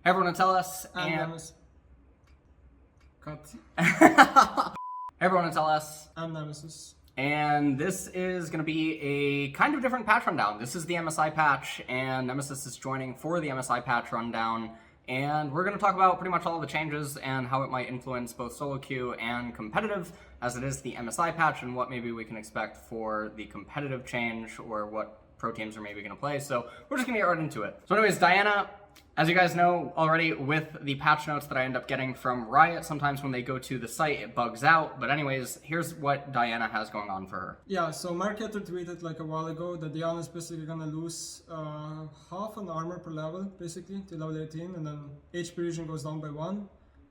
Everyone it's LS and Cut. Everyone it's LS and Nemesis. And this is going to be a kind of different patch rundown. This is the MSI patch, and Nemesis is joining for the MSI patch rundown. And we're going to talk about pretty much all the changes and how it might influence both solo queue and competitive, as it is the MSI patch, and what maybe we can expect for the competitive change, or what pro teams are maybe going to play. So we're just going to get right into it. So anyways, Diana, as you guys know already, with the patch notes that I end up getting from Riot, sometimes when they go to the site, it bugs out. But anyways, here's what Diana has going on for her. Yeah, so Marketer tweeted like a while ago that Diana is basically gonna lose half an armor per level, basically, to level 18, and then HP regen goes down by 1,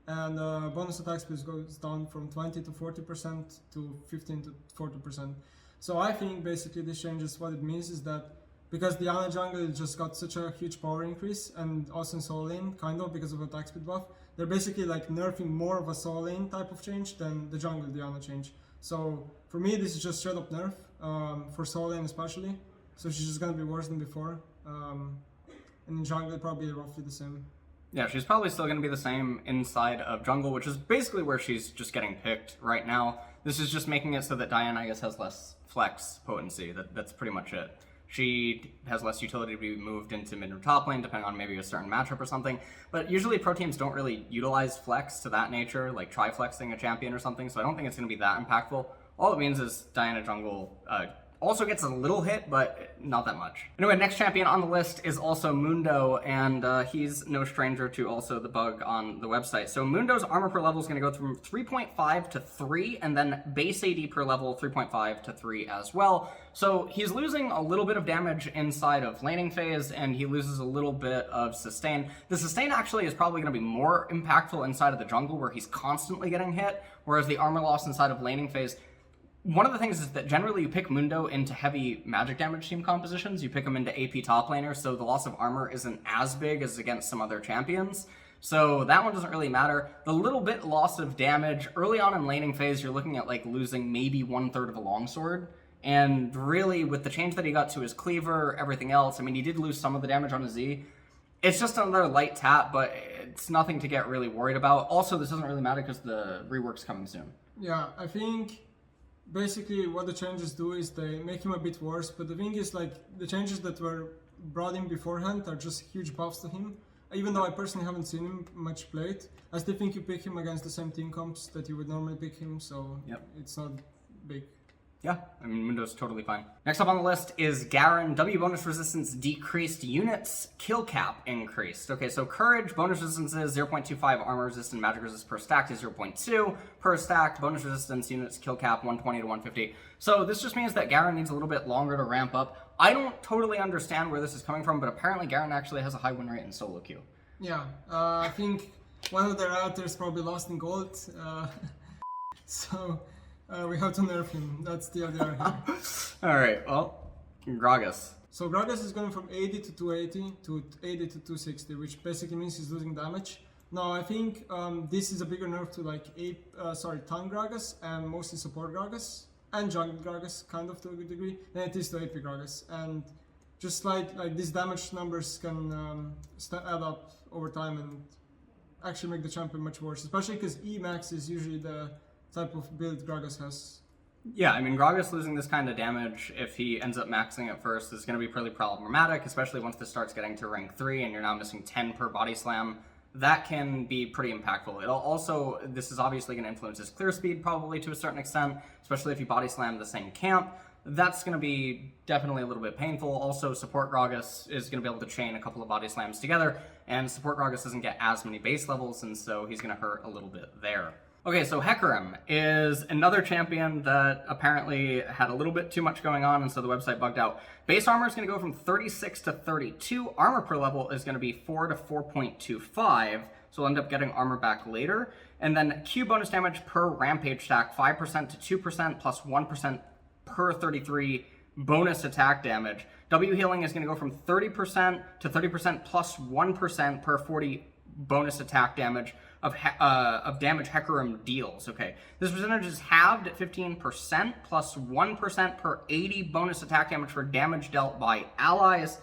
and bonus attack speed goes down from 20 to 40% to 15 to 40%. So I think basically this changes. What it means is that because Diana jungle just got such a huge power increase, and also in solo lane, kind of, because of attack speed buff, they're basically like nerfing more of a solo lane type of change than the jungle Diana change. So for me, this is just straight up nerf, for solo lane especially. So she's just gonna be worse than before. And in jungle, probably roughly the same. Yeah, she's probably still going to be the same inside of jungle, which is basically where she's just getting picked right now. This is just making it so that Diana, I guess, has less flex potency. That's pretty much it. She has less utility to be moved into mid or top lane, depending on maybe a certain matchup or something. But usually pro teams don't really utilize flex to that nature, like try-flexing a champion or something, so I don't think it's going to be that impactful. All it means is Diana jungle also gets a little hit, but not that much. Anyway, next champion on the list is also Mundo, and he's no stranger to also the bug on the website. So Mundo's armor per level is going to go from 3.5 to 3, and then base AD per level 3.5 to 3 as well. So he's losing a little bit of damage inside of laning phase, and he loses a little bit of sustain. The sustain actually is probably going to be more impactful inside of the jungle, where he's constantly getting hit, whereas the armor loss inside of laning phase, one of the things is that generally you pick Mundo into heavy magic damage team compositions. You pick him into AP top laner, so the loss of armor isn't as big as against some other champions. So that one doesn't really matter. The little bit loss of damage early on in laning phase, you're looking at like losing maybe 1/3 of a longsword. And really, with the change that he got to his cleaver, everything else, I mean, he did lose some of the damage on his Z. It's just another light tap, but it's nothing to get really worried about. Also, this doesn't really matter because the rework's coming soon. Yeah, I think basically what the changes do is they make him a bit worse, but the thing is, like, the changes that were brought in beforehand are just huge buffs to him. Even though I personally haven't seen him much played, I still think you pick him against the same team comps that you would normally pick him, so It's not big. Yeah, I mean, Mundo's totally fine. Next up on the list is Garen. W bonus resistance decreased, units kill cap increased. Okay, so courage bonus resistance is 0.25, armor resistance, magic resistance per stack is 0.2 per stack, bonus resistance, units kill cap 120 to 150. So this just means that Garen needs a little bit longer to ramp up. I don't totally understand where this is coming from, but apparently Garen actually has a high win rate in solo queue. Yeah, I think one of their outers probably lost in gold, so we have to nerf him. That's the idea here. Alright, well, Gragas. So Gragas is going from 80 to 280 to 80 to 260, which basically means he's losing damage. Now I think this is a bigger nerf to like tank Gragas and mostly support Gragas and jungle Gragas, kind of to a good degree, than it is to AP Gragas. And just like these damage numbers can add up over time and actually make the champion much worse, especially because Emax is usually the type of build Gragas has. Yeah, I mean, Gragas losing this kind of damage, if he ends up maxing at first, is going to be pretty problematic, especially once this starts getting to rank 3 and you're now missing 10 per body slam. That can be pretty impactful. It'll also, this is obviously going to influence his clear speed probably to a certain extent, especially if you body slam the same camp. That's going to be definitely a little bit painful. Also, support Gragas is going to be able to chain a couple of body slams together, and support Gragas doesn't get as many base levels, and so he's going to hurt a little bit there. Okay, so Hecarim is another champion that apparently had a little bit too much going on, and so the website bugged out. Base armor is going to go from 36 to 32. Armor per level is going to be 4 to 4.25, so we'll end up getting armor back later. And then Q bonus damage per rampage stack, 5% to 2% plus 1% per 33 bonus attack damage. W healing is going to go from 30% to 30% plus 1% per 40 bonus attack damage of damage Hecarim deals. Okay, this percentage is halved at 15% plus 1% per 80 bonus attack damage for damage dealt by allies.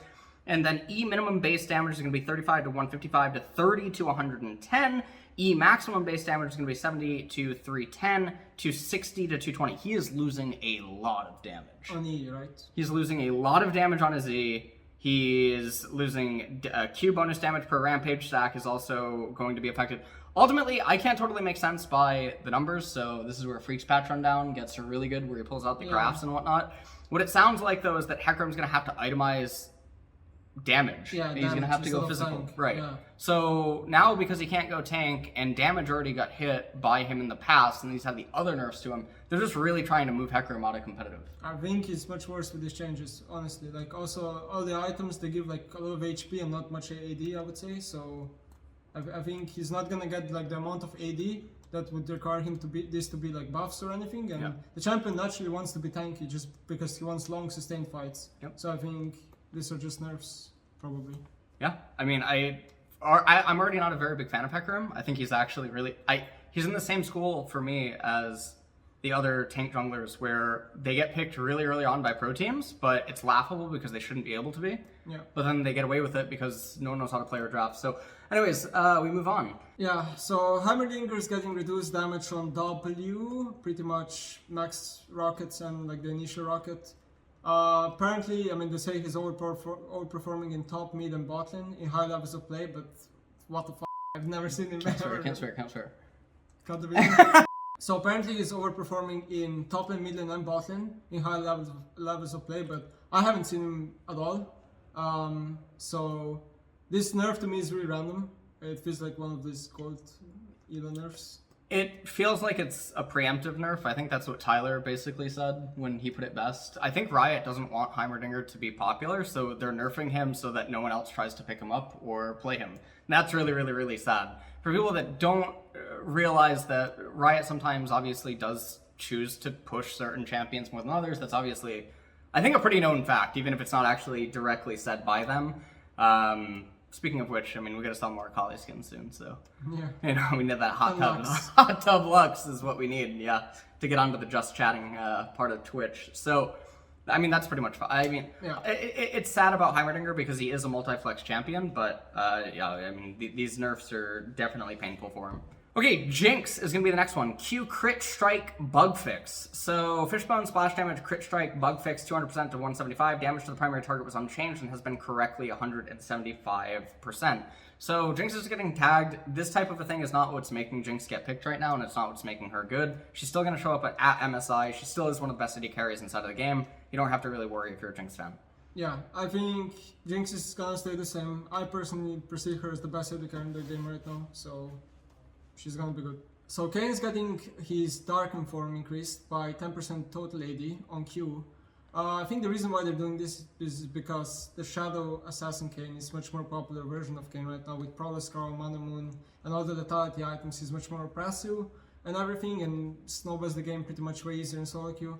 And then E minimum base damage is going to be 35 to 155 to 30 to 110. E maximum base damage is going to be 70 to 310 to 60 to 220. He is losing a lot of damage. On E, right? He's losing a lot of damage on his E. He is losing Q bonus damage per rampage stack is also going to be affected. Ultimately, I can't totally make sense by the numbers, so this is where Freak's Patch Rundown gets really good, where he pulls out the graphs and whatnot. What it sounds like, though, is that Hecarim's going to have to itemize damage. Yeah, he's going to have to go physical. Tank. Right. Yeah. So now, because he can't go tank, and damage already got hit by him in the past, and he's had the other nerfs to him, they're just really trying to move Hecarim out of competitive. I think it's much worse with these changes, honestly. Like, also, all the items, they give, like, a lot of HP and not much AD, I would say, so I think he's not gonna get, like, the amount of AD that would require him to be like buffs or anything, and the champion naturally wants to be tanky just because he wants long sustained fights. So I think these are just nerfs, probably. Yeah, I mean, I'm already not a very big fan of Hecarim. I think he's actually really... he's in the same school for me as the other tank junglers, where they get picked really early on by pro teams, but it's laughable because they shouldn't be able to be. But then they get away with it because no one knows how to play or draft. So anyways, we move on. Yeah, so Heimerdinger is getting reduced damage on W, pretty much max rockets and like the initial rocket. Apparently, I mean, they say he's overperforming in top, mid, and bot lane in high levels of play, but what the f***? I've never seen him ever. Can't swear. Cut the video. So apparently he's overperforming in top lane, mid lane, and bot lane in high levels of play, but I haven't seen him at all. So this nerf to me is really random. It feels like one of these gold Elo nerfs. It feels like it's a preemptive nerf. I think that's what Tyler basically said when he put it best. I think Riot doesn't want Heimerdinger to be popular, so they're nerfing him so that no one else tries to pick him up or play him. And that's really, really, really sad. For people that don't realize that Riot sometimes obviously does choose to push certain champions more than others, that's obviously, I think, a pretty known fact, even if it's not actually directly said by them. Speaking of which, I mean, we gotta sell more Akali skins soon, so you know, we need that hot tub Lux is what we need, to get onto the just chatting part of Twitch. So, I mean, that's pretty much. I mean, it's sad about Heimerdinger because he is a multi-flex champion, but I mean, these nerfs are definitely painful for him. Okay, Jinx is going to be the next one. Q crit strike bug fix. So Fishbone splash damage crit strike bug fix 200% to 175. Damage to the primary target was unchanged and has been correctly 175%. So Jinx is getting tagged. This type of a thing is not what's making Jinx get picked right now, and it's not what's making her good. She's still going to show up at MSI. She still is one of the best AD carries inside of the game. You don't have to really worry if you're a Jinx fan. Yeah, I think Jinx is going to stay the same. I personally perceive her as the best AD carry in the game right now, so she's gonna be good. So Kayn is getting his Darken form increased by 10% total AD on Q. I think the reason why they're doing this is because the Shadow Assassin Kayn is much more popular version of Kayn right now, with Prowler, Scroll, Mana Moon, and all the lethality items. He's much more oppressive and everything, and snowballs the game pretty much way easier in solo queue.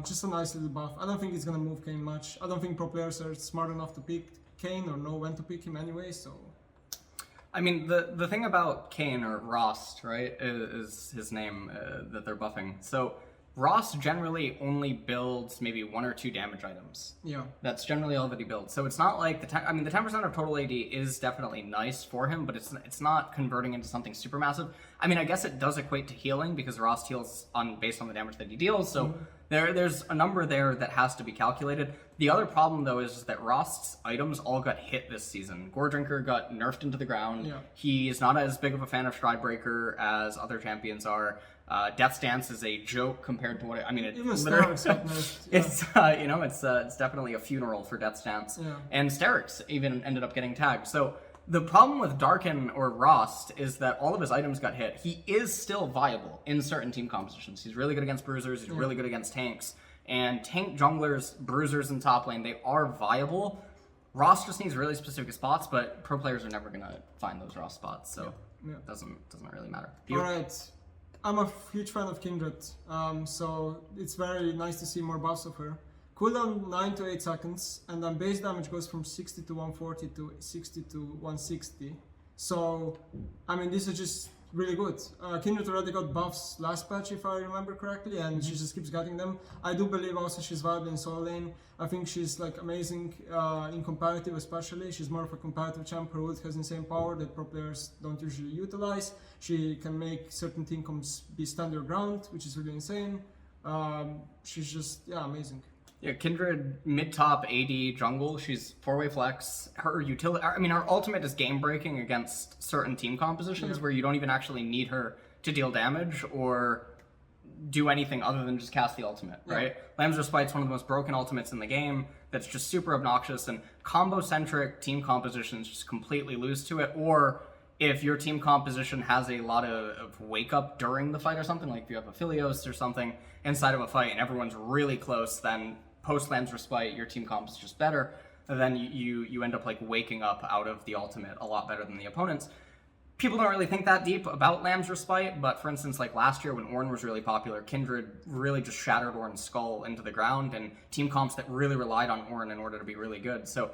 Just a nice little buff. I don't think it's gonna move Kayn much. I don't think pro players are smart enough to pick Kayn or know when to pick him anyway, so... I mean, the thing about Kayn, or Rost, right, is his name that they're buffing. So Rost generally only builds maybe 1 or 2 damage items. Yeah. That's generally all that he builds. So it's not like the 10% of total AD is definitely nice for him, but it's not converting into something super massive. I mean, I guess it does equate to healing because Rost heals based on the damage that he deals. So there's a number there that has to be calculated. The other problem, though, is that Rost's items all got hit this season. Gore Drinker got nerfed into the ground. Yeah. He is not as big of a fan of Stridebreaker as other champions are. Death Stance is a joke compared to what I mean. It's definitely a funeral for Death Stance. Yeah. And Sterix even ended up getting tagged. So the problem with Darken or Rost is that all of his items got hit. He is still viable in certain team compositions. He's really good against bruisers. He's really good against tanks. And tank junglers, bruisers in top lane, they are viable. Rost just needs really specific spots, but pro players are never going to find those Rost spots, so it doesn't really matter. Alright, I'm a huge fan of Kindred, so it's very nice to see more buffs of her. Cooldown 9 to 8 seconds, and then base damage goes from 60 to 140 to 60 to 160. So, I mean, this is just really good. Kindred already got buffs last patch, if I remember correctly, and she just keeps getting them. I do believe also she's viable in solo lane. I think she's like amazing in competitive, especially. She's more of a competitive champ. Her ult has insane power that pro players don't usually utilize. She can make certain team comps be stand your ground, which is really insane. She's just, amazing. Yeah, Kindred mid-top AD jungle. She's 4-way flex. Her utility, I mean, her ultimate is game breaking against certain team compositions where you don't even actually need her to deal damage or do anything other than just cast the ultimate, right? Lamb's Respite's one of the most broken ultimates in the game that's just super obnoxious, and combo-centric team compositions just completely lose to it. Or if your team composition has a lot of wake-up during the fight or something, like if you have a Philios or something inside of a fight and everyone's really close, then post Lamb's Respite, your team comp is just better, and then you end up like waking up out of the ultimate a lot better than the opponents. People don't really think that deep about Lamb's Respite, but for instance, like last year when Ornn was really popular, Kindred really just shattered Ornn's skull into the ground, and team comps that really relied on Ornn in order to be really good. So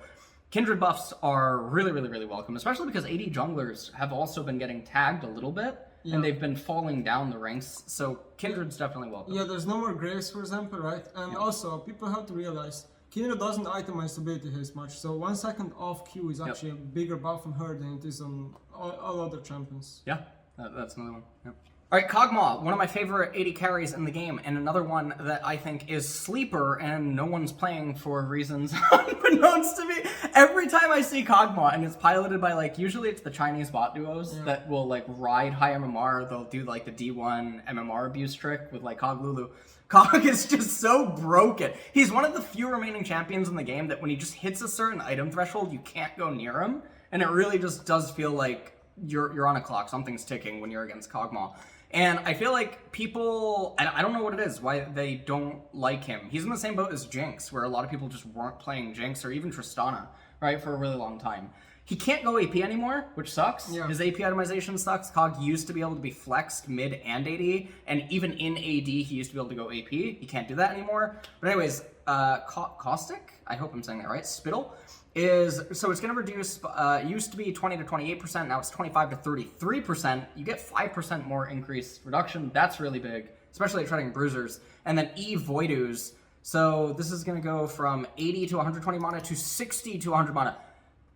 Kindred buffs are really, really, really welcome, especially because AD junglers have also been getting tagged a little bit, and they've been falling down the ranks, so Kindred's definitely welcome. Yeah, there's no more Graves, for example, right? And also, people have to realize, Kindred doesn't itemize ability as much, so 1 second off Q is actually a bigger buff on her than it is on all other champions. Yeah, that's another one. Yep. Alright, Kog'Maw, one of my favorite AD carries in the game, and another one that I think is sleeper and no one's playing for reasons unbeknownst to me. Every time I see Kog'Maw, and it's piloted by, like, usually it's the Chinese bot duos that will, like, ride high MMR. They'll do, like, the D1 MMR abuse trick with, like, Lulu. Kog is just so broken. He's one of the few remaining champions in the game that when he just hits a certain item threshold, you can't go near him, and it really just does feel like you're on a clock. Something's ticking when you're against Kog'Maw. And I feel like people, and I don't know what it is, why they don't like him. He's in the same boat as Jinx, where a lot of people just weren't playing Jinx, or even Tristana, right, for a really long time. He can't go AP anymore, which sucks. Yeah. His AP itemization sucks. Kog used to be able to be flexed mid and AD, and even in AD, he used to be able to go AP. He can't do that anymore. But anyways, Caustic, I hope I'm saying that right, Spittle, so it's going to reduce, used to be 20 to 28%, now it's 25 to 33%. You get 5% more increased reduction. That's really big, especially at treading bruisers. And then E Voidoo's, so this is going to go from 80 to 120 mana to 60 to 100 mana.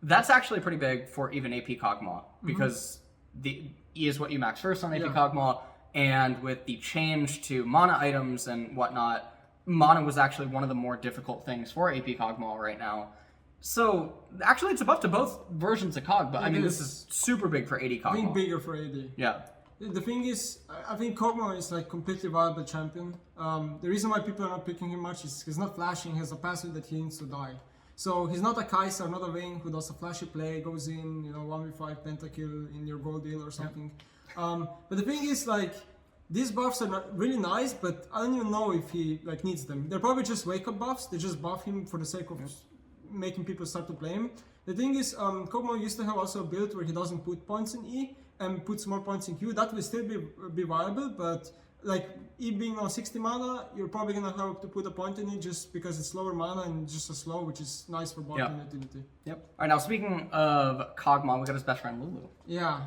That's actually pretty big for even AP Kog'Maw, because the E is what you max first on AP Kog'Maw, and with the change to mana items and whatnot, mana was actually one of the more difficult things for AP Kog'Maw right now. So, actually it's a buff to both versions of Kog, but I mean, this is super big for AD Kog'Maw. I think bigger for AD. Yeah. The thing is, I think Kog'Maw is like completely viable champion. The reason why people are not picking him much is he's not flashing, he has a passive that he needs to die. So he's not a Kai'Sa, not a Vayne who does a flashy play, goes in, 1v5 pentakill in your gold deal or something. But the thing is, like, these buffs are not really nice, but I don't even know if he like needs them. They're probably just wake-up buffs. They just buff him for the sake of making people start to play him. The thing is, Kog'Maw used to have also a build where he doesn't put points in E and puts more points in Q. That will still be viable, but like E being now 60 mana, you're probably gonna have to put a point in it just because it's lower mana and just a slow, which is nice for bot lane utility. Yep. Alright, now speaking of Kog'Maw, we got his best friend Lulu. Yeah.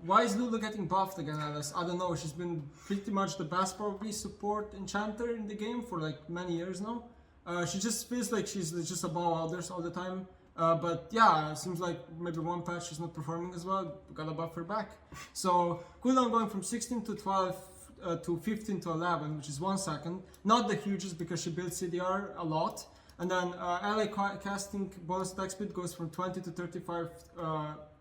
Why is Lulu getting buffed again, LS? I don't know. She's been pretty much the best probably support enchanter in the game for like many years now. She just feels like she's just above others all the time. But yeah, it seems like maybe one patch she's not performing as well. Gotta buff her back. So cooldown going from 16 to 12 to 15 to 11, which is 1 second. Not the hugest because she builds CDR a lot. And then ally casting bonus attack speed goes from 20 to 35,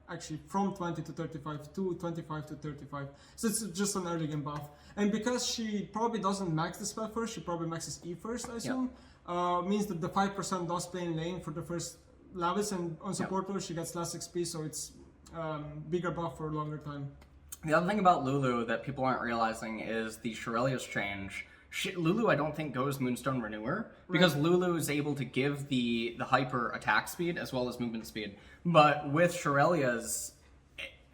actually from 20 to 35 to 25 to 35. So it's just an early game buff. And because she probably doesn't max the spell first, she probably maxes E first, I assume. Means that the 5% does play in lane for the first levels, and on support she gets less XP, so it's bigger buff for a longer time. The other thing about Lulu that people aren't realizing is the Shurelya's change. Lulu, I don't think, goes Moonstone Renewer, because Lulu is able to give the hyper attack speed as well as movement speed. But with Shurelya's,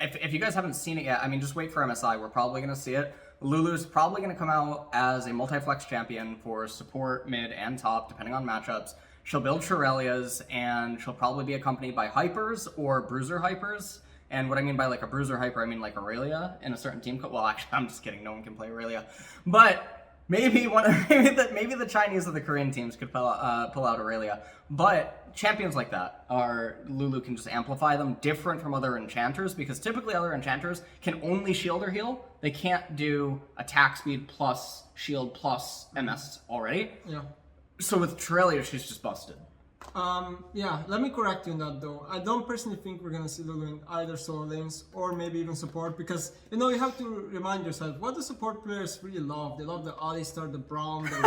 if you guys haven't seen it yet, I mean, just wait for MSI, we're probably going to see it. Lulu's probably going to come out as a multi-flex champion for support, mid, and top, depending on matchups. She'll build Shurelya's, and she'll probably be accompanied by hypers or bruiser hypers. And what I mean by like a bruiser hyper, I mean like Aurelia in a certain team. Well, actually, I'm just kidding. No one can play Aurelia. But maybe maybe the Chinese or the Korean teams could pull out Aurelia. But champions like that are Lulu can just amplify them, different from other enchanters, because typically other enchanters can only shield or heal. They can't do attack speed plus shield plus MS already. Yeah. So with Aurelia, she's just busted. Yeah, let me correct you on that though. I don't personally think we're gonna see Lulu in either solo lanes or maybe even support, because you have to remind yourself what the support players really love. They love the Alistar, the Braum, the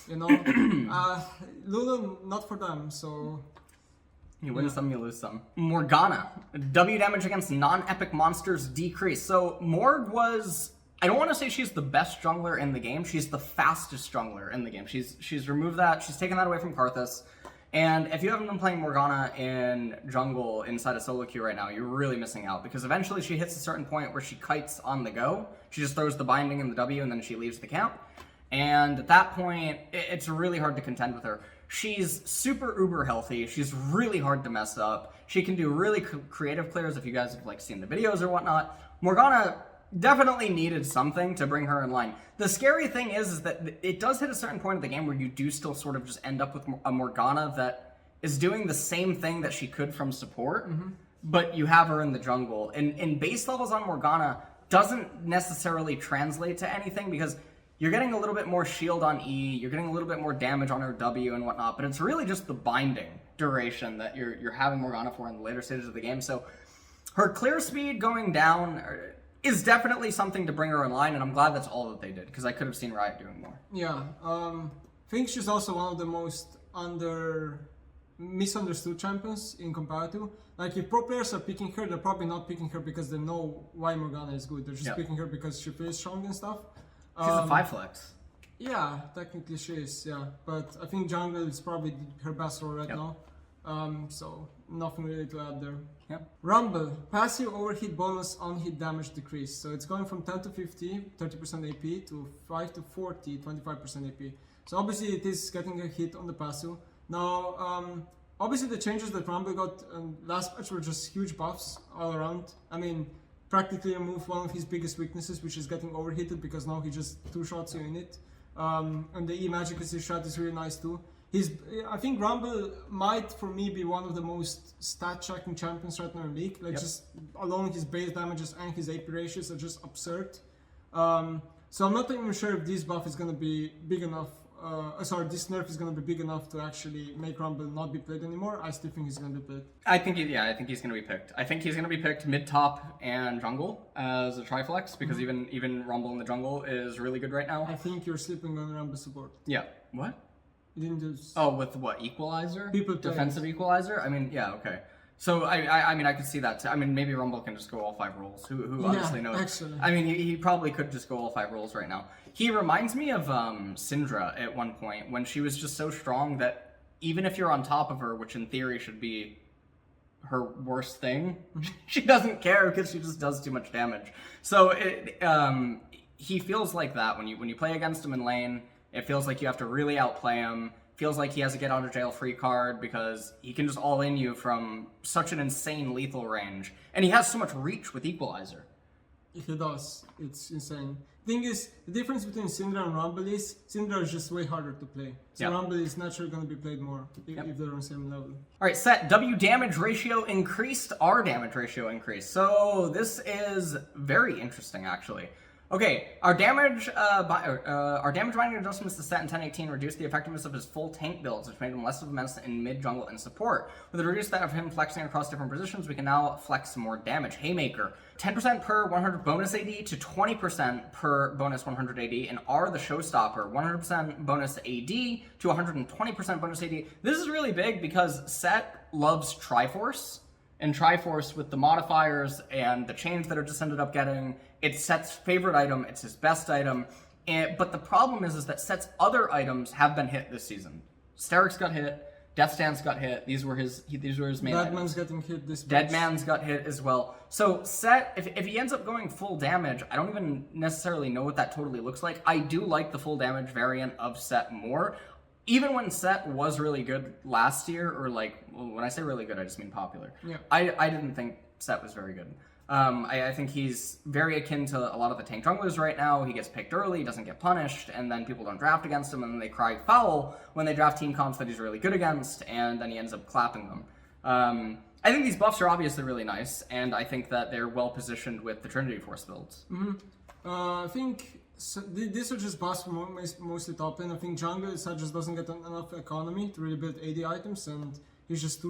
Rel, Lulu not for them, so you win some, you lose some. Morgana. W damage against non-epic monsters decrease. So Morg was, I don't want to say she's the best jungler in the game. She's the fastest jungler in the game. She's removed that. She's taken that away from Karthus. And if you haven't been playing Morgana in jungle inside a solo queue right now, you're really missing out, because eventually she hits a certain point where she kites on the go. She just throws the binding and the W and then she leaves the camp. And at that point, it's really hard to contend with her. She's super uber healthy. She's really hard to mess up. She can do really creative clears if you guys have like seen the videos or whatnot. Morgana definitely needed something to bring her in line. The scary thing is that it does hit a certain point of the game where you do still sort of just end up with a Morgana that is doing the same thing that she could from support, but you have her in the jungle. And base levels on Morgana doesn't necessarily translate to anything, because you're getting a little bit more shield on E, you're getting a little bit more damage on her W and whatnot, but it's really just the binding duration that you're having Morgana for in the later stages of the game. So her clear speed going down is definitely something to bring her in line, and I'm glad that's all that they did, because I could have seen Riot doing more. Yeah, I think she's also one of the most misunderstood champions in comparative. Like, if pro players are picking her, they're probably not picking her because they know why Morgana is good. They're just picking her because she plays strong and stuff. She's a 5 flex. Yeah, technically she is, yeah. But I think jungle is probably her best role right now. So nothing really to add there. Yep. Rumble, passive overheat bonus on hit damage decrease. So it's going from 10 to 50, 30% AP, to 5 to 40, 25% AP. So obviously it is getting a hit on the passive. Now, obviously the changes that Rumble got last patch were just huge buffs all around. I mean, practically removed one of his biggest weaknesses, which is getting overheated, because now he just two-shots you in it. And the E magic assist shot is really nice too. I think Rumble might, for me, be one of the most stat-checking champions right now in League. Like, just alone his base damages and his AP ratios are just absurd. So I'm not even sure if this buff is going to be big enough. This nerf is going to be big enough to actually make Rumble not be played anymore. I still think he's going to be played. I think he's going to be picked. I think he's going to be picked mid-top and jungle as a triflex, because even Rumble in the jungle is really good right now. I think you're sleeping on Rumble support. Yeah. What? You didn't do... Oh, with what? Equalizer? People play defensive equalizer? I mean, yeah, okay. So I mean, I could see that too. I mean, maybe Rumble can just go all 5 roles. Who honestly knows? Actually. I mean, he probably could just go all 5 roles right now. He reminds me of Syndra at one point, when she was just so strong that even if you're on top of her, which in theory should be her worst thing, she doesn't care because she just does too much damage. So he feels like that when you play against him in lane. It feels like you have to really outplay him. Feels like he has a get out of jail free card, because he can just all in you from such an insane lethal range. And he has so much reach with Equalizer. He does. It's insane. Thing is, the difference between Syndra and Rumble is Syndra is just way harder to play. So Rumble is naturally going to be played more if they're on the same level. Alright, Sett, W damage ratio increased, R damage ratio increased. So this is very interesting, actually. Okay, our damage binding adjustments to Sett in 1018 reduced the effectiveness of his full tank builds, which made him less of a menace in mid, jungle, and support. With the reduced that of him flexing across different positions, we can now flex more damage. Haymaker, 10% per 100 bonus AD to 20% per bonus 100 AD, and R the showstopper, 100% bonus AD to 120% bonus AD. This is really big because Sett loves Triforce. And Triforce, with the modifiers and the chains that are just ended up getting, it's Sett's favorite item, it's his best item. But the problem is that Sett's other items have been hit this season. Starix got hit, Death Stance got hit, these were his main items. Deadman's getting hit this patch. Deadman's got hit as well. So Sett, if he ends up going full damage, I don't even necessarily know what that totally looks like. I do like the full damage variant of Sett more. Even when Sett was really good last year, or like, when I say really good, I just mean popular. Yeah. I didn't think Sett was very good. I think he's very akin to a lot of the tank junglers right now. He gets picked early, doesn't get punished, and then people don't draft against him, and then they cry foul when they draft team comps that he's really good against, and then he ends up clapping them. I think these buffs are obviously really nice, and I think that they're well positioned with the Trinity Force builds. I think these are just buffs for mostly top lane. I think jungle Sett just doesn't get enough economy to really build AD items, and he's just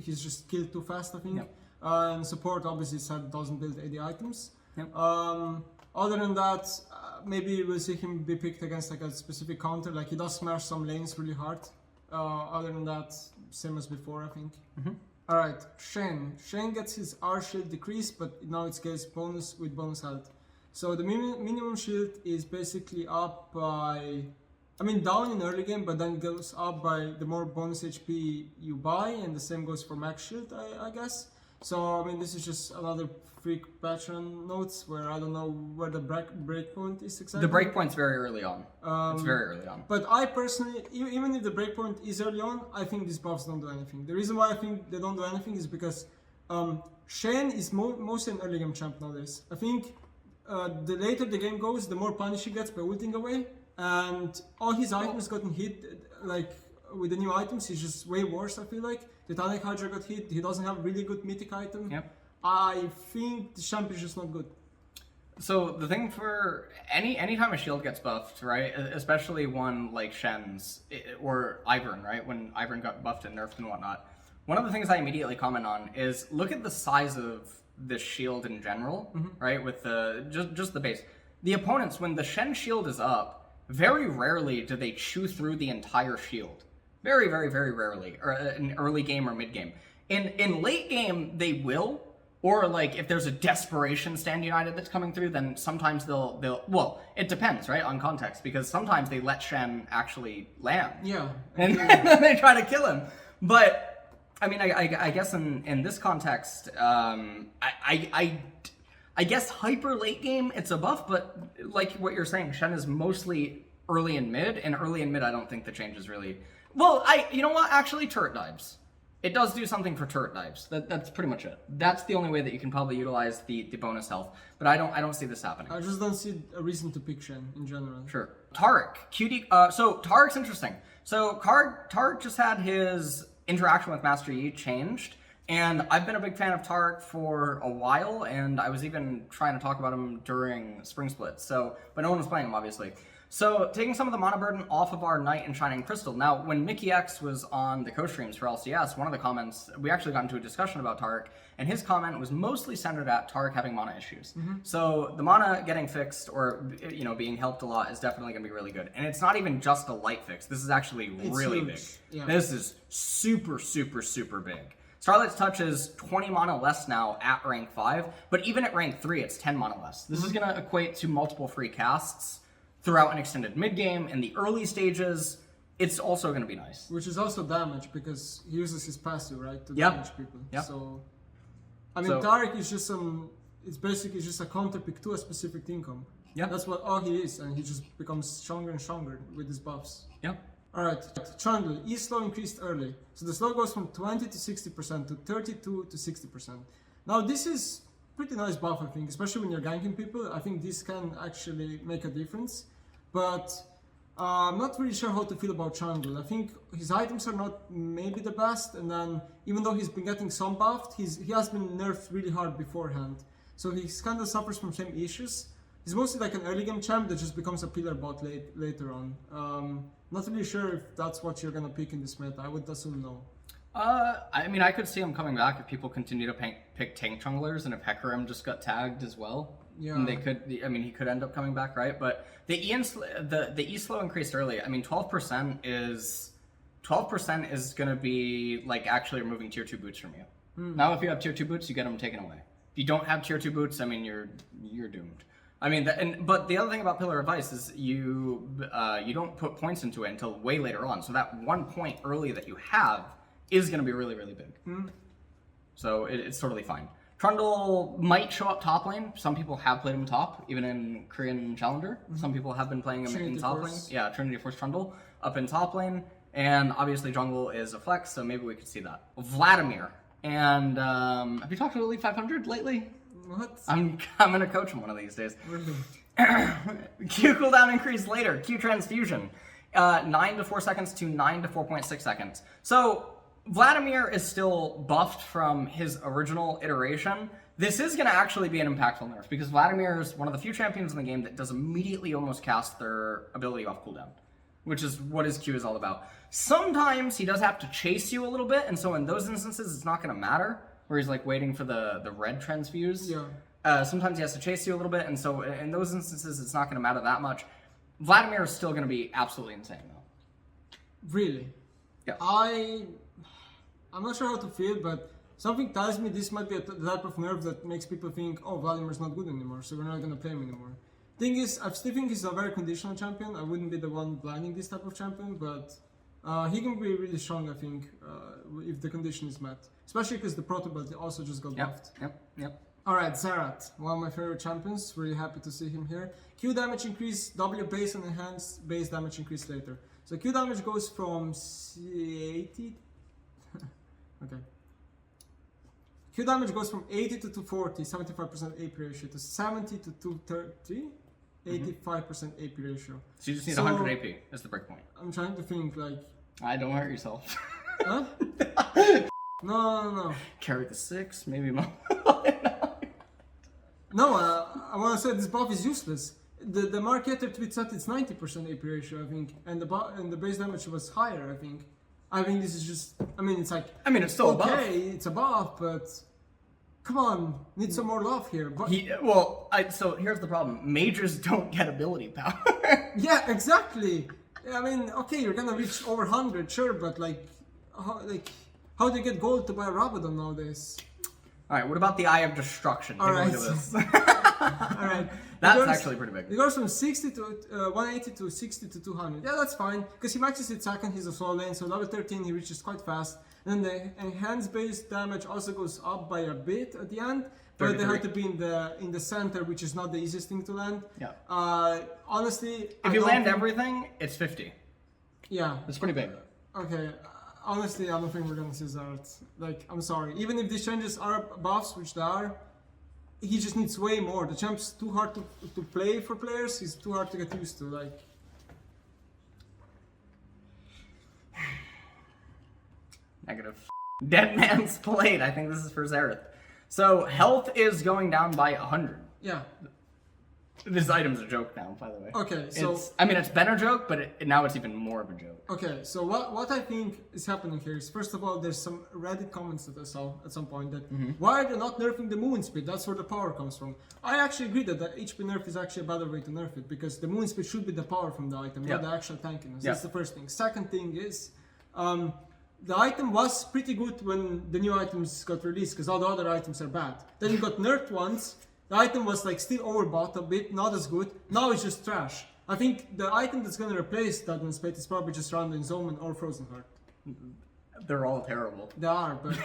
he's just killed too fast, I think. Yep. And support, obviously, Sett doesn't build AD items. Yep. Other than that, maybe we'll see him be picked against like a specific counter. Like he does smash some lanes really hard. Other than that, same as before, I think. Alright, Shen. Shen gets his R shield decreased, but now it scales bonus with bonus health. So the minimum shield is basically up by, down in early game, but then it goes up by the more bonus HP you buy, and the same goes for max shield, I guess. So, this is just another freak patron notes where I don't know where the breakpoint is exactly. The breakpoint's very early on. It's very early on. But I personally, even if the breakpoint is early on, I think these buffs don't do anything. The reason why I think they don't do anything is because Shen is mostly an early game champ nowadays. I think the later the game goes, the more punish he gets by ulting away, and all his items gotten hit, like with the new items, he's just way worse, I feel like. The Taric Hydra got hit, he doesn't have a really good mythic item. Yep. I think the champ is just not good. So the thing for anytime a shield gets buffed, right, especially one like Shen's or Ivern, right, when Ivern got buffed and nerfed and whatnot, one of the things I immediately comment on is look at the size of the shield in general, right, with the just the base. The opponents, when the Shen shield is up, very rarely do they chew through the entire shield. Very, very, very rarely, or in early game or mid game. In late game, they will, or like if there's a desperation stand united that's coming through, then sometimes they'll well, it depends, right, on context, because sometimes they let Shen actually land. Yeah. And then they try to kill him. But I guess in this context, I guess hyper late game it's a buff, but like what you're saying, Shen is mostly early and mid, I don't think the change is really. Well, you know what? Actually, turret dives. It does do something for turret dives. That's pretty much it. That's the only way that you can probably utilize the bonus health. But I don't see this happening. I just don't see a reason to pick Shen in general. Sure. Taric, QD. So Taric's interesting. So Taric just had his interaction with Master Yi changed, and I've been a big fan of Taric for a while, and I was even trying to talk about him during Spring Split. So, but no one was playing him, obviously. So, taking some of the mana burden off of our Knight and Shining Crystal. Now, when Mickey X was on the co-streams for LCS, one of the comments, we actually got into a discussion about Taric, and his comment was mostly centered at Taric having mana issues. So, the mana getting fixed, or, being helped a lot is definitely going to be really good. And it's not even just a light fix. This is actually really big. Yeah. This is super, super, super big. Starlight's Touch is 20 mana less now at rank 5, but even at rank 3, it's 10 mana less. This is going to equate to multiple free casts throughout an extended mid-game. In the early stages, it's also going to be nice. Which is also damage, because he uses his passive, right, to damage people. Yep. So, Taric is just it's basically just a counter pick to a specific team comp. Yeah. That's what all he is, and he just becomes stronger and stronger with his buffs. Yeah. Alright, Trundle, E-slow increased early. So the slow goes from 20 to 60% to 32 to 60%. Now this is pretty nice buff, I think, especially when you're ganking people. I think this can actually make a difference. But I'm not really sure how to feel about Trundle. I think his items are not maybe the best, and then even though he's been getting some buffed, he has been nerfed really hard beforehand. So he kind of suffers from same issues. He's mostly like an early game champ that just becomes a pillar bot later on. Not really sure if that's what you're gonna pick in this meta. I would assume no. I could see him coming back if people continue to pick tank junglers, and if Hecarim just got tagged as well. Yeah. And they could, he could end up coming back, right? But the E slow increased early. 12% is gonna be like actually removing tier 2 boots from you. Now if you have tier 2 boots, you get them taken away. If you don't have tier 2 boots, you're doomed. But the other thing about Pillar of Ice is you don't put points into it until way later on. So that 1 point early that you have is going to be really, really big. So it's totally fine. Trundle might show up top lane. Some people have played him top, even in Korean Challenger. Some people have been playing him Trinity in top Force. lane. Yeah, Trinity Force Trundle up in top lane. And obviously jungle is a flex, so maybe we could see that. Vladimir And have you talked to Elite 500 lately? What? I'm gonna coach him one of these days. Really? Q cooldown increase later. Q transfusion. 9 to 4 seconds to 9 to 4.6 seconds. So Vladimir is still buffed from his original iteration. This is going to actually be an impactful nerf because Vladimir is one of the few champions in the game that does immediately almost cast their ability off cooldown, which is what his Q is all about. Sometimes he does have to chase you a little bit, and so in those instances it's not going to matter, where he's like waiting for the red transfuse. Yeah. Sometimes he has to chase you a little bit, and so in those instances it's not going to matter that much. Vladimir is still going to be absolutely insane, though. Really? Yeah. I'm not sure how to feel, but something tells me this might be the type of nerf that makes people think, oh, Vladimir's not good anymore, so we're not going to play him anymore. Thing is, I still think he's a very conditional champion. I wouldn't be the one blinding this type of champion, but he can be really strong, I think, if the condition is met. Especially because the Proto Belt also just got buffed. Yep. Alright, Xerath, one of my favorite champions. Really happy to see him here. Q damage increase, W base and enhanced base damage increase later. So Q damage goes from 80... okay. Q damage goes from 80 to 240, 75% AP ratio, to 70 to 230, 85% AP ratio. So you just need 100 AP, is the breakpoint. I'm trying to think, like... Don't hurt yourself. Huh? No. Carry the 6, maybe more. No, I want to say this buff is useless. The marketer tweet said it's 90% AP ratio, I think, and the base damage was higher, I think. I think this is just, it's like... it's still a buff. Okay, it's a buff, but... Come on, need some more love here. But so here's the problem. Mages don't get ability power. Yeah, exactly. Okay, you're gonna reach over 100, sure, but how do you get gold to buy a Rabadon nowadays? Alright, what about the Eye of Destruction? Take a look at this. Alright. That's actually pretty big. It goes from 60 to 180 to 60 to 200. Yeah, that's fine, because he maxes it second, he's a solo lane, so level 13 he reaches quite fast. And then the enhanced base damage also goes up by a bit at the end, but they have to be in the center, which is not the easiest thing to land. Yeah. Honestly, if you land everything, it's 50. Yeah. It's pretty big. Okay. Honestly, I don't think we're gonna see Xerath. I'm sorry. Even if these changes are buffs, which they are, he just needs way more. The champ's too hard to play for players. He's too hard to get used to. Negative. Dead Man's Plate. I think this is for Xerath. So health is going down by 100. Yeah. This item's a joke now, by the way. Okay, so... it's been a joke, but now it's even more of a joke. Okay, so what I think is happening here is, first of all, there's some Reddit comments that I saw at some point that, why are they not nerfing the moon speed? That's where the power comes from. I actually agree that the HP nerf is actually a better way to nerf it, because the moon speed should be the power from the item, not the actual tankiness. That's the first thing. Second thing is, the item was pretty good when the new items got released, because all the other items are bad. Then it got nerfed once. The item was still overbought a bit, not as good. Now it's just trash. I think the item that's gonna replace that in Spate is probably just Round in Zoman or Frozen Heart. They're all terrible. They are, but...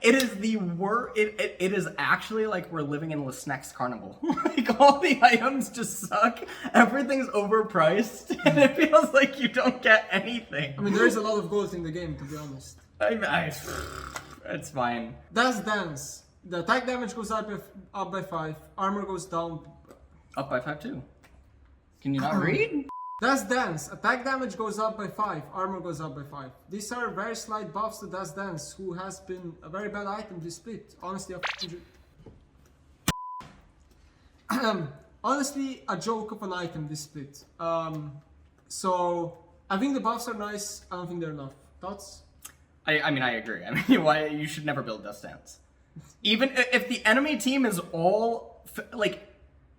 It is the worst. It is actually like we're living in Lesneck's Carnival. All the items just suck. Everything's overpriced. And it feels like you don't get anything. there is a lot of gold in the game, to be honest. It's fine. That's Dance. The attack damage goes up by 5, armor goes down... Up by 5 too. Can you not read? That's Dance. Attack damage goes up by 5, armor goes up by 5. These are very slight buffs to Das Dance, who has been a very bad item this split. Honestly, honestly, a joke of an item this split. So, I think the buffs are nice, I don't think they're enough. Thoughts? I agree. Why you should never build Das Dance. Even if the enemy team is all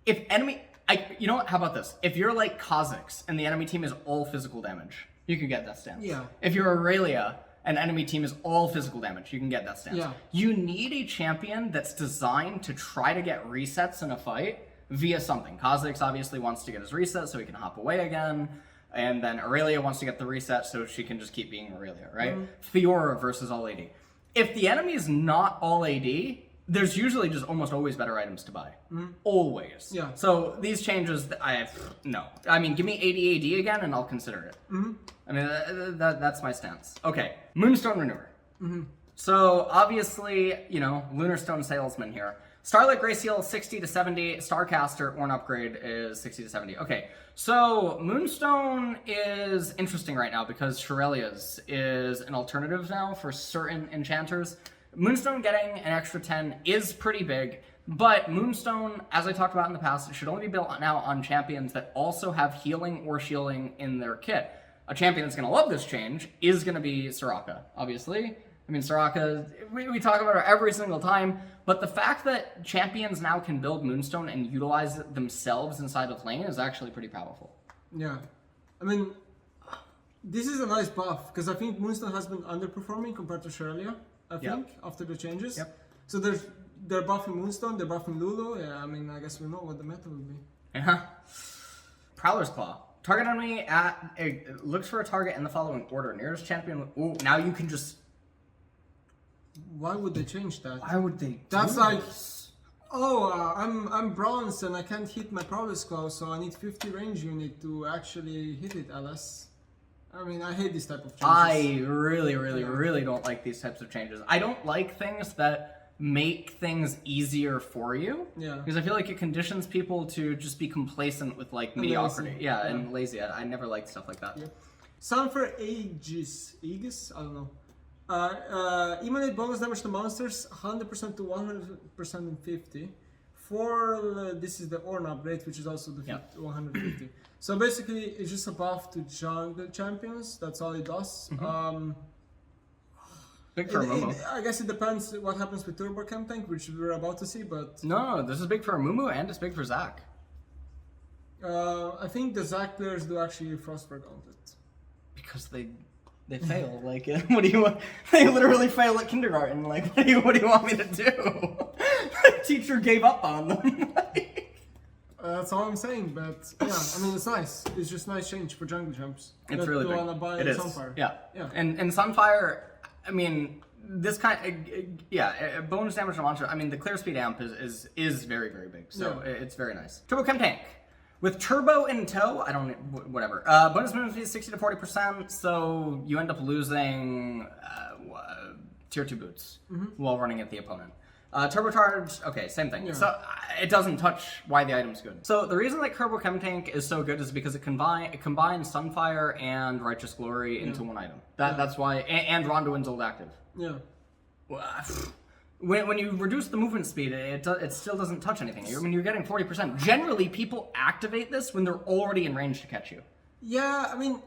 you know what? How about this? If you're like Kha'Zix and the enemy team is all physical damage, you can get Death Stance. Yeah. If you're Aurelia and enemy team is all physical damage, you can get Death Stance. Yeah. You need a champion that's designed to try to get resets in a fight via something. Kha'Zix obviously wants to get his reset so he can hop away again. And then Aurelia wants to get the reset so she can just keep being Aurelia, right? Fiora versus all AD. If the enemy is not all AD, there's usually just almost always better items to buy. Always. Yeah. So these changes, no. Give me 80 AD again and I'll consider it. That's my stance. Okay, Moonstone Renewer. So obviously, you know, Lunar Stone Salesman here. Starlight Grayseal 60 to 70, Starcaster or an upgrade is 60 to 70. Okay, so Moonstone is interesting right now because Shurelia's is an alternative now for certain enchanters. Moonstone getting an extra 10 is pretty big, but Moonstone, as I talked about in the past, it should only be built now on champions that also have healing or shielding in their kit. A champion that's going to love this change is going to be Soraka, obviously. I mean, Soraka, we talk about her every single time, but the fact that champions now can build Moonstone and utilize it themselves inside of lane is actually pretty powerful. Yeah. I mean, this is a nice buff, because I think Moonstone has been underperforming compared to Shurelya, I think, after the changes. Yep. So they're buffing Moonstone, they're buffing Lulu. Yeah, I mean, I guess we know what the meta will be. Uh-huh. Prowler's Claw. Target enemy looks for a target in the following order. Nearest champion. Ooh, now you can just. Why would they change that? Why would they? That's like, oh, I'm bronze and I can't hit my Prowler's Claw, so I need 50 range unit to actually hit it, LS. I mean, I hate this type of changes. I really don't like these types of changes. I don't like things that make things easier for you. Yeah. Because I feel like it conditions people to just be complacent with like mediocrity. Lazy. Yeah, and lazy. I never liked stuff like that. Yep. Sunfire Aegis. I don't know. Emanate bonus damage to monsters 100% to 100% in 50. This is the Ornn upgrade, which is also the 150. So basically, it's just a buff to jungle champions. That's all it does. Big for a Mumu. I guess it depends what happens with Turbo Chemtank, which we're about to see. But No, this is big for a Mumu and it's big for Zac. I think the Zac players do actually Frostburn Gauntlet. Because they fail. Like, what do you want? They literally fail at kindergarten. Like, what do you want me to do? The teacher gave up on them. That's all I'm saying, but yeah, I mean, it's nice. It's just nice change for jungle champs. It's really big. Wanna buy It is. Sunfire. Yeah. Yeah. And Sunfire, I mean, this kind of, bonus damage to monster. I mean, the clear speed amp is very, very big. So it's very nice. Turbo Chemtank. With Turbo in tow, whatever. Bonus movement speed 60 to 40%, so you end up losing tier 2 boots while running at the opponent. Turbocharge, okay, same thing. Yeah. So it doesn't touch why the item's good. So the reason that Turbo Chemtank is so good is because it combines Sunfire and Righteous Glory into one item. That's why, and Ronduin's old active. Yeah. When you reduce the movement speed, it still doesn't touch anything. I mean, you're getting 40%. Generally, people activate this when they're already in range to catch you. Yeah, I mean,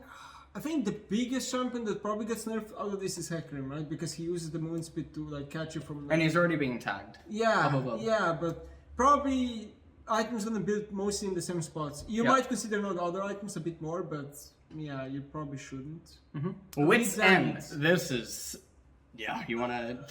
I think the biggest champion that probably gets nerfed out of this is Hecarim, right? Because he uses the movement speed to like catch you from. And he's already being tagged. Yeah, yeah, but probably items gonna build mostly in the same spots. You might consider not other items a bit more, but yeah, you probably shouldn't. Wit's End. This is, you wanna.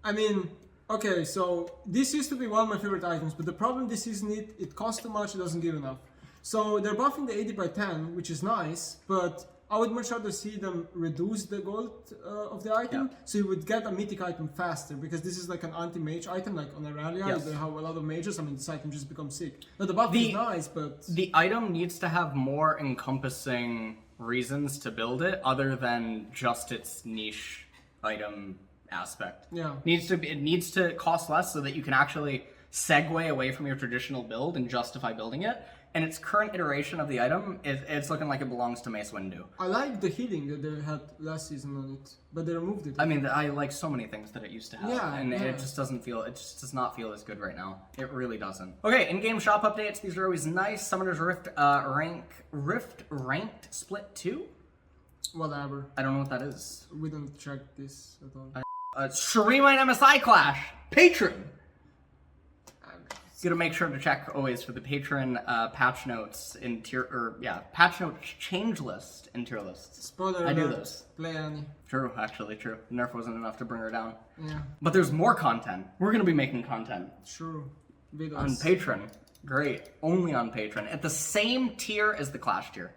I mean, okay, so this used to be one of my favorite items, but the problem this season it costs too much, it doesn't give enough. So they're buffing the 80 by 10, which is nice, but I would much rather see them reduce the gold of the item, so you would get a mythic item faster, because this is like an anti-mage item, like on Aurelia, they have a lot of mages, I mean this item just becomes sick. Now the buff is nice, but... The item needs to have more encompassing reasons to build it, other than just its niche item aspect. Yeah. It needs to cost less so that you can actually segue away from your traditional build and justify building it. And its current iteration of the item, it's looking like it belongs to Mace Windu. I like the healing that they had last season on it, but they removed it. I mean, I like so many things that it used to have, it just does not feel as good right now. It really doesn't. Okay, in-game shop updates. These are always nice. Summoner's Rift ranked split 2. Whatever. I don't know what that is. We don't check this at all. Shurima and MSI Clash patron. Gotta make sure to check always for the patron patch notes in patch notes change list in tier lists. Spoiler I do alert, those. Play Annie. True, actually, true. Nerf wasn't enough to bring her down. Yeah. But there's more content. We're gonna be making content. True. Videos. On Patreon. Great. Only on Patreon. At the same tier as the Clash tier.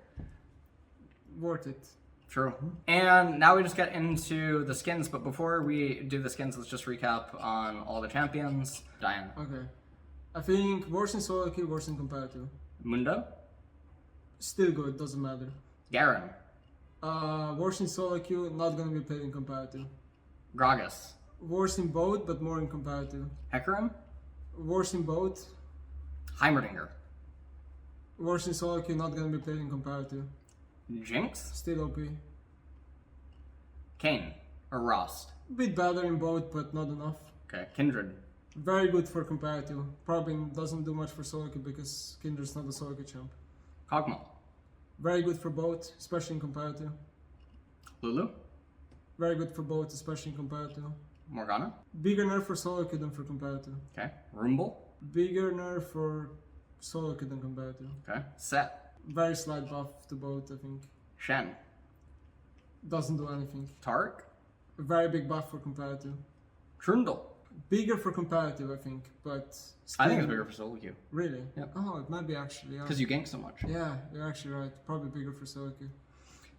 Worth it. True. And now we just get into the skins, but before we do the skins, let's just recap on all the champions. Diane. Okay. I think worse in solo queue, worse in competitive. Mundo? Still good, doesn't matter. Garen. Worse in solo queue, not gonna be played in competitive. Gragas. Worse in both, but more in competitive. Hecarim? Worse in both. Heimerdinger. Worse in solo queue, not gonna be played in competitive. Jinx? Still OP. Kayn. Or Rost. Bit better in both, but not enough. Okay. Kindred. Very good for competitive. Probably doesn't do much for solo queue because Kindred's not a solo queue champ. Kog'Maw. Very good for both, especially in competitive. Lulu. Very good for both, especially in competitive. Morgana. Bigger nerf for solo queue than for competitive. Okay. Rumble. Bigger nerf for solo queue than competitive. Okay. Sett. Very slight buff to both, I think. Shen. Doesn't do anything. Taric. A very big buff for competitive. Trundle. Bigger for competitive, I think, but still... I think it's bigger for solo queue. Really? Yep. Oh, it might be actually, yeah. Because you gank so much. Yeah, you're actually right. Probably bigger for solo queue.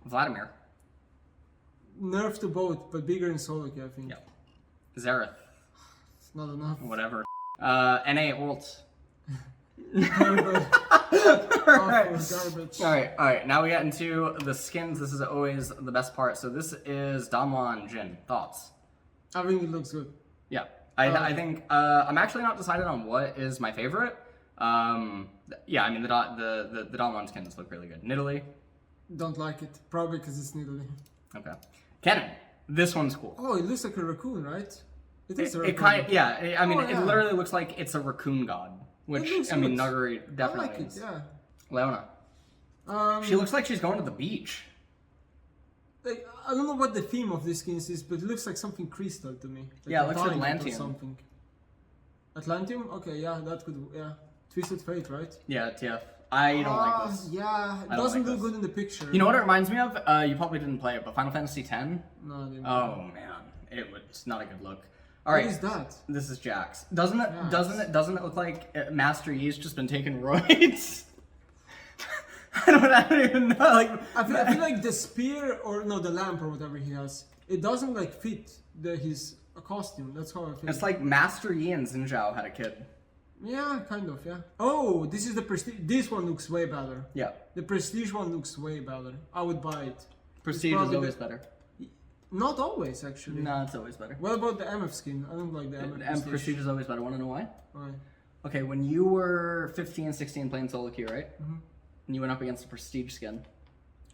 Vladimir. Nerf to both, but bigger in solo queue, I think. Yep. Xerath. It's not enough. Whatever. NA ult. Garbage. Garbage. Alright, now we get into the skins. This is always the best part. So this is Damwon Jhin. Thoughts? I think it looks good. Yeah. I think I'm actually not decided on what is my favorite. Yeah, I mean the Damwon skins look really good. Nidalee. Don't like it. Probably because it's Nidalee. Okay. Kennen. This one's cool. Oh, it looks like a raccoon, right? It is a It raccoon. kind of, yeah. I mean, Oh, yeah. it literally looks like it's a raccoon god, which looks I mean, good. Nuguri I definitely like it, is. yeah. Leona. She looks like she's going to the beach. Like, I don't know what the theme of this skins is, but it looks like something crystal to me. Like Yeah, it looks diamond or Atlantean. something. Atlantium? Okay, yeah, that could, yeah. Twisted Fate, right? Yeah, TF. I don't like this. Yeah, it I don't doesn't like look this. good in the picture. You know what it reminds me of? You probably didn't play it, but Final Fantasy X. No, I didn't. Oh man, it's not a good look. All What right, is that? this is Jax. Doesn't it? Jax. Doesn't it look like Master Yi's just been taking roids? I don't even know. Like I feel like the spear, or no, the lamp or whatever he has, it doesn't like fit his costume. That's how I feel. it's like Master Yi and Xinjiao had a kid. Yeah, kind of, yeah. Oh, this is the prestige. This one looks way better. Yeah, The prestige one looks way better. I would buy it. Prestige is probably always the- better. Not always, actually. No, it's always better. What about the MF skin? I don't like the MF And Prestige is always better. Want to know why? Why? Okay, when you were 15, 16 playing solo queue, right? Mhm. And you went up against a Prestige skin.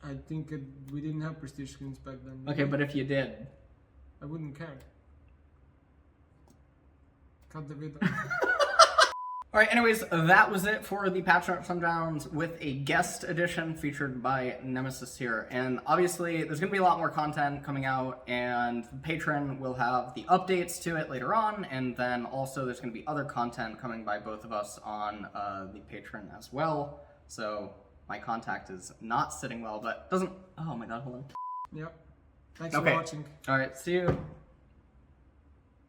I think we didn't have prestige skins back then. Okay, but if you did, I wouldn't care. Cut the video. Alright, anyways, that was it for the Patch Note Sundowns with a guest edition featured by Nemesis here. And obviously, there's going to be a lot more content coming out, and Patreon will have the updates to it later on, and then also there's going to be other content coming by both of us on the Patreon as well. So, my contact is not sitting well, but doesn't... Oh my god, hold on. Yep. Thanks Okay. for watching. Alright, see you.